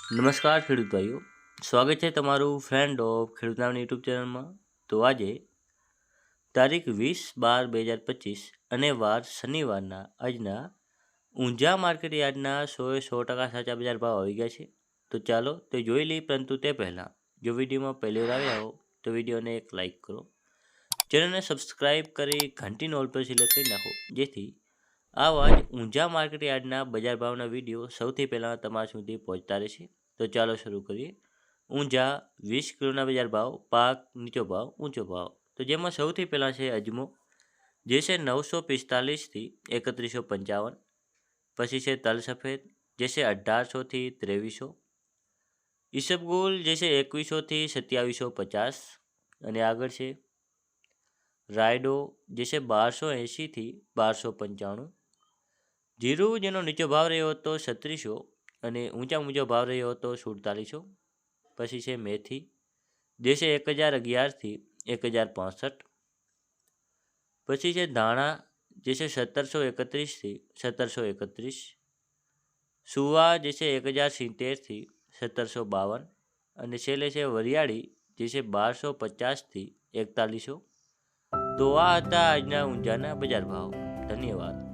નમસ્કાર ખેડૂત ભાઈઓ, સ્વાગત છે તમારું ફ્રેન્ડ ઓફ ખેડૂત નામની યુટ્યુબ ચેનલમાં. તો આજે તારીખ 20/12/2025 અને વાર શનિવારના આજના ઊંઝા માર્કેટ યાર્ડના 100% સાચા બજાર ભાવ આવી ગયા છે. તો ચાલો તે જોઈ લઈએ, પરંતુ તે પહેલાં જો વિડીયોમાં પહેલી વાર આવ્યા હો તો વિડીયોને એક લાઇક કરો, ચેનલને સબસ્ક્રાઈબ કરી ઘંટીનો ઓલ પર સિલેક્ટ કરી નાખો, જેથી આવા જ ઊંઝા માર્કેટ યાર્ડના બજાર ભાવના વિડીયો સૌથી પહેલાં તમારા સુધી પહોંચતા રહેશે. તો ચાલો શરૂ કરીએ. ઊંઝા 20 કિલોના બજાર ભાવ, પાક નીચો ભાવ, ઊંચો ભાવ. તો જેમાં સૌથી પહેલાં છે અજમો, જે છે 945થી 3155. પછી છે તલ સફેદ, જે છે 1800થી 2300. ઈસબગુલ, જે છે 2100થી 2750. અને આગળ છે રાયડો, જે છે 1280થી 1295. જીરું, જેનો નીચો ભાવ રહ્યો હતો 3600 અને ઊંચા ઊંચો ભાવ રહ્યો હતો 4700. પછી છે મેથી, જે છે 1011થી 1065. પછી છે ધાણા, જે છે 1731થી 1731. સુવા, જે છે 1070થી 1752. અને છેલ્લે છે વરિયાળી, જે છે 1250થી 4100. તો આ હતા આજના ઊંઝાના બજાર ભાવ. ધન્યવાદ.